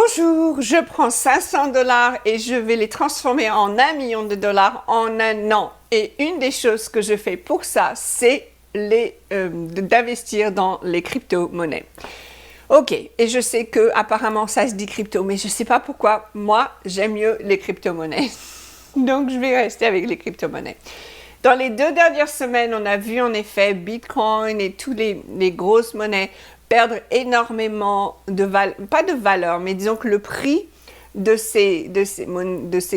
Bonjour, je prends 500 $ et je vais les transformer en 1 million de dollars en un an. Et une des choses que je fais pour ça, c'est d'investir dans les crypto-monnaies. Ok, et je sais que apparemment ça se dit crypto, mais je ne sais pas pourquoi. Moi, j'aime mieux les crypto-monnaies. Donc, je vais rester avec les crypto-monnaies. Dans les 2 dernières semaines, on a vu en effet Bitcoin et toutes les grosses monnaies perdre énormément de valeur, pas de valeur, mais disons que le prix de ces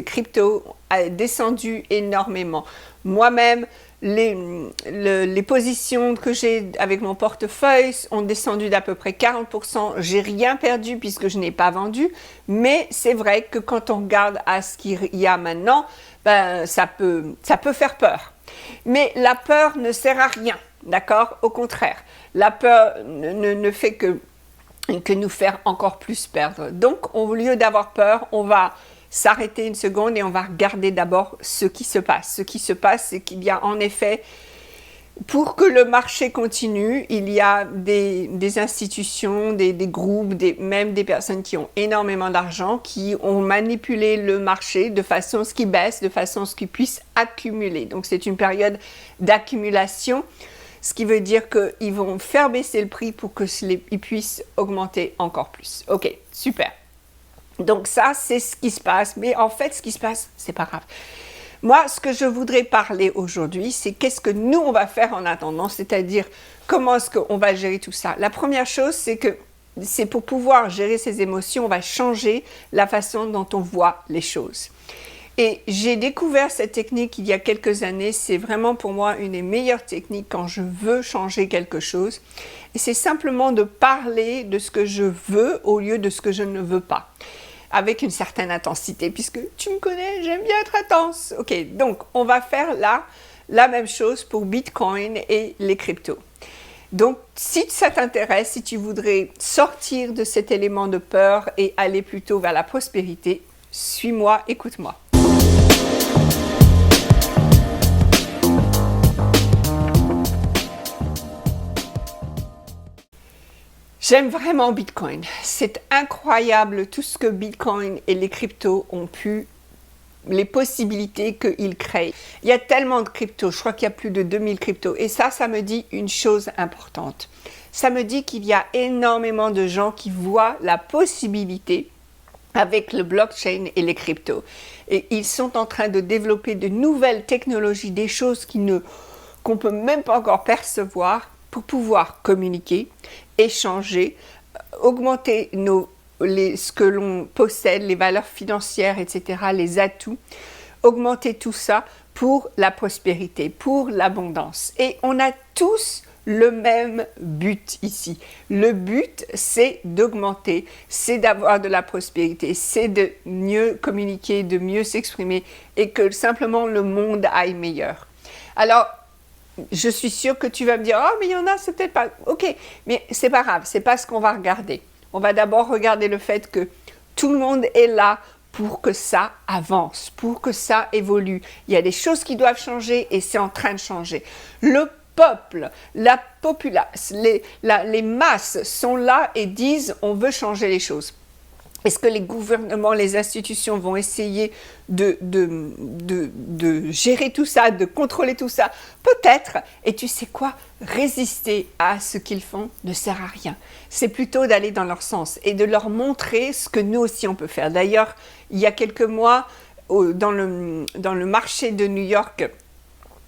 cryptos a descendu énormément. Moi-même, les positions que j'ai avec mon portefeuille ont descendu d'à peu près 40%. J'ai rien perdu puisque je n'ai pas vendu, mais c'est vrai que quand on regarde à ce qu'il y a maintenant, ben, ça peut faire peur. Mais la peur ne sert à rien, d'accord? Au contraire, la peur ne fait que nous faire encore plus perdre. Donc, au lieu d'avoir peur, on va s'arrêter une seconde et on va regarder d'abord ce qui se passe. Ce qui se passe, c'est qu'il y a en effet, pour que le marché continue, il y a des institutions, des groupes, même des personnes qui ont énormément d'argent, qui ont manipulé le marché de façon à ce qu'il baisse, de façon à ce qu'il puisse accumuler. Donc, c'est une période d'accumulation, ce qui veut dire qu'ils vont faire baisser le prix pour qu'ils puissent augmenter encore plus. Ok, super. Donc ça, c'est ce qui se passe. Mais en fait, ce qui se passe, c'est pas grave. Moi, ce que je voudrais parler aujourd'hui, c'est qu'est-ce que nous, on va faire en attendant, c'est-à-dire comment est-ce qu'on va gérer tout ça. La première chose, c'est que c'est pour pouvoir gérer ses émotions, on va changer la façon dont on voit les choses. Et j'ai découvert cette technique il y a quelques années. C'est vraiment pour moi une des meilleures techniques quand je veux changer quelque chose. Et c'est simplement de parler de ce que je veux au lieu de ce que je ne veux pas. Avec une certaine intensité, puisque tu me connais, j'aime bien être intense. Ok, donc on va faire là la même chose pour Bitcoin et les cryptos. Donc, si ça t'intéresse, si tu voudrais sortir de cet élément de peur et aller plutôt vers la prospérité, suis-moi, écoute-moi. J'aime vraiment Bitcoin. C'est incroyable tout ce que Bitcoin et les cryptos ont pu, les possibilités qu'ils créent. Il y a tellement de cryptos, je crois qu'il y a plus de 2000 cryptos. Et ça me dit une chose importante. Ça me dit qu'il y a énormément de gens qui voient la possibilité avec le blockchain et les cryptos. Et ils sont en train de développer de nouvelles technologies, des choses qu'on ne peut même pas encore percevoir pour pouvoir communiquer, échanger, augmenter ce que l'on possède, les valeurs financières, etc., les atouts, augmenter tout ça pour la prospérité, pour l'abondance. Et on a tous le même but ici. Le but, c'est d'augmenter, c'est d'avoir de la prospérité, c'est de mieux communiquer, de mieux s'exprimer et que simplement le monde aille meilleur. Alors, je suis sûre que tu vas me dire « Oh, mais il y en a, c'est peut-être pas... » Ok, mais c'est pas grave, c'est pas ce qu'on va regarder. On va d'abord regarder le fait que tout le monde est là pour que ça avance, pour que ça évolue. Il y a des choses qui doivent changer et c'est en train de changer. Le peuple, la populace, les masses sont là et disent « On veut changer les choses ». Est-ce que les gouvernements, les institutions vont essayer de gérer tout ça, de contrôler tout ça? Peut-être. Et tu sais quoi? Résister à ce qu'ils font ne sert à rien. C'est plutôt d'aller dans leur sens et de leur montrer ce que nous aussi on peut faire. D'ailleurs, il y a quelques mois, dans le marché de New York,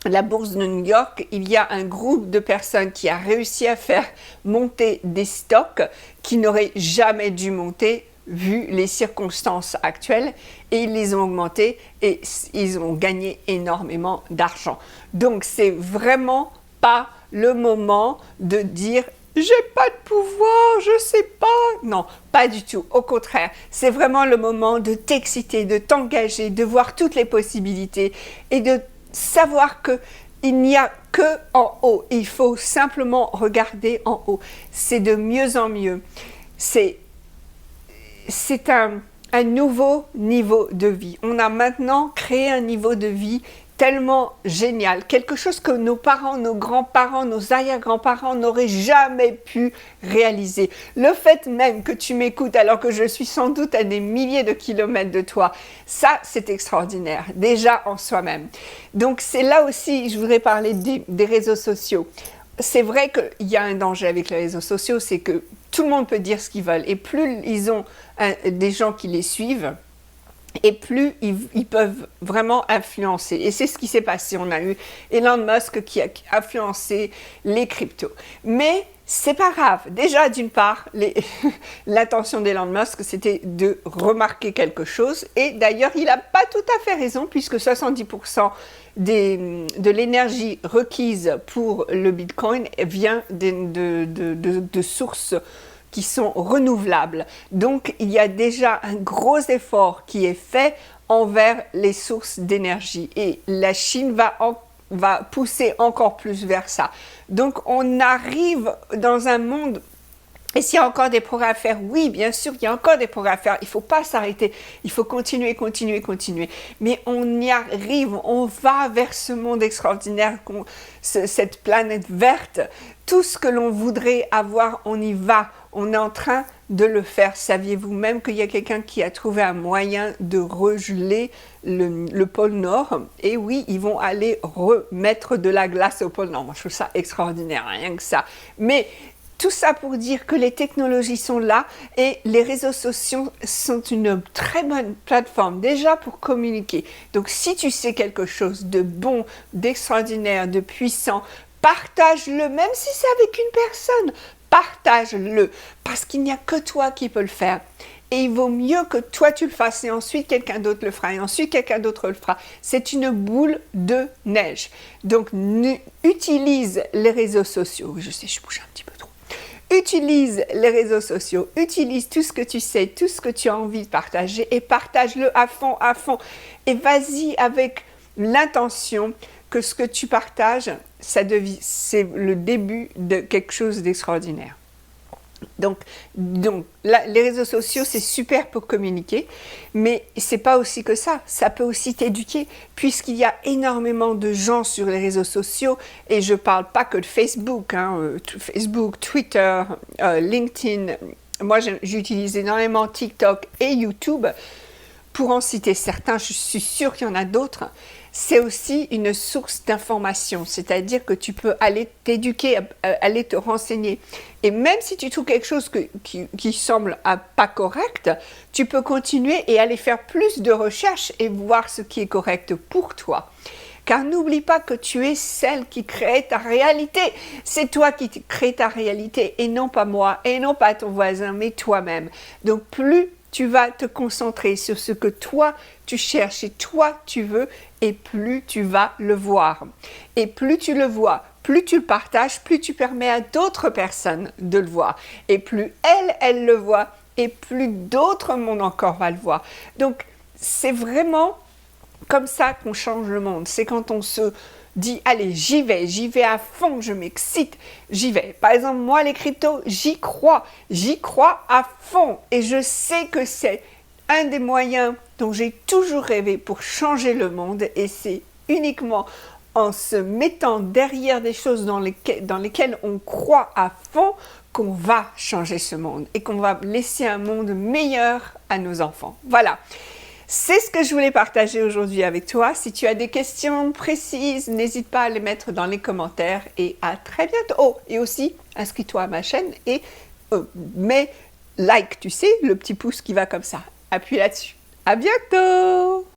la bourse de New York, il y a un groupe de personnes qui a réussi à faire monter des stocks qui n'auraient jamais dû monter vu les circonstances actuelles, et ils les ont augmentés et ils ont gagné énormément d'argent. Donc, c'est vraiment pas le moment de dire « J'ai pas de pouvoir, je sais pas ». Non, pas du tout. Au contraire, c'est vraiment le moment de t'exciter, de t'engager, de voir toutes les possibilités et de savoir que il n'y a que en haut. Il faut simplement regarder en haut. C'est de mieux en mieux. C'est un nouveau niveau de vie. On a maintenant créé un niveau de vie tellement génial, quelque chose que nos parents, nos grands-parents, nos arrière-grands-parents n'auraient jamais pu réaliser. Le fait même que tu m'écoutes alors que je suis sans doute à des milliers de kilomètres de toi, ça c'est extraordinaire, déjà en soi-même. Donc c'est là aussi, je voudrais parler des réseaux sociaux. C'est vrai qu'il y a un danger avec les réseaux sociaux, c'est que tout le monde peut dire ce qu'ils veulent et plus ils ont des gens qui les suivent, et plus ils peuvent vraiment influencer. Et c'est ce qui s'est passé. On a eu Elon Musk qui a influencé les cryptos. Mais c'est pas grave. Déjà, d'une part, l'intention d'Elon Musk, c'était de remarquer quelque chose. Et d'ailleurs, il n'a pas tout à fait raison, puisque 70% de l'énergie requise pour le Bitcoin vient de sources qui sont renouvelables. Donc, il y a déjà un gros effort qui est fait envers les sources d'énergie et la Chine va pousser encore plus vers ça. Donc, on arrive dans un monde. Et s'il y a encore des progrès à faire, oui, bien sûr, il y a encore des progrès à faire. Il ne faut pas s'arrêter. Il faut continuer, continuer, continuer. Mais on y arrive. On va vers ce monde extraordinaire, cette planète verte. Tout ce que l'on voudrait avoir, on y va. On est en train de le faire. Saviez-vous même qu'il y a quelqu'un qui a trouvé un moyen de regeler le pôle Nord? Et oui, ils vont aller remettre de la glace au pôle Nord. Moi, je trouve ça extraordinaire, rien que ça. Mais tout ça pour dire que les technologies sont là et les réseaux sociaux sont une très bonne plateforme déjà pour communiquer. Donc si tu sais quelque chose de bon, d'extraordinaire, de puissant, partage-le, même si c'est avec une personne. Partage-le, parce qu'il n'y a que toi qui peux le faire. Et il vaut mieux que toi tu le fasses et ensuite quelqu'un d'autre le fera et ensuite quelqu'un d'autre le fera. C'est une boule de neige. Donc utilise les réseaux sociaux. Je sais, je bouge un petit peu trop. Utilise les réseaux sociaux, utilise tout ce que tu sais, tout ce que tu as envie de partager et partage-le à fond, à fond. Et vas-y avec l'intention que ce que tu partages, c'est le début de quelque chose d'extraordinaire. Donc là, les réseaux sociaux, c'est super pour communiquer, mais c'est pas aussi que ça. Ça peut aussi t'éduquer, puisqu'il y a énormément de gens sur les réseaux sociaux, et je parle pas que de Facebook, Facebook, Twitter, LinkedIn. Moi, j'utilise énormément TikTok et YouTube. Pour en citer certains, je suis sûre qu'il y en a d'autres. C'est aussi une source d'information, c'est-à-dire que tu peux aller t'éduquer, aller te renseigner. Et même si tu trouves quelque chose qui semble pas correct, tu peux continuer et aller faire plus de recherches et voir ce qui est correct pour toi. Car n'oublie pas que tu es celle qui crée ta réalité. C'est toi qui crée ta réalité et non pas moi, et non pas ton voisin, mais toi-même. Donc plus tu vas te concentrer sur ce que toi tu cherches et toi tu veux, et plus tu vas le voir. Et plus tu le vois, plus tu le partages, plus tu permets à d'autres personnes de le voir. Et plus elles le voient, et plus d'autres mondes encore va le voir. Donc c'est vraiment comme ça qu'on change le monde. C'est quand on se dit, allez, j'y vais à fond, je m'excite, j'y vais. Par exemple, moi, les cryptos, j'y crois à fond. Et je sais que c'est un des moyens dont j'ai toujours rêvé pour changer le monde. Et c'est uniquement en se mettant derrière des choses dans lesquelles on croit à fond qu'on va changer ce monde et qu'on va laisser un monde meilleur à nos enfants. Voilà. C'est ce que je voulais partager aujourd'hui avec toi. Si tu as des questions précises, n'hésite pas à les mettre dans les commentaires et à très bientôt. Oh, et aussi, inscris-toi à ma chaîne et mets like, tu sais, le petit pouce qui va comme ça. Appuie là-dessus. À bientôt!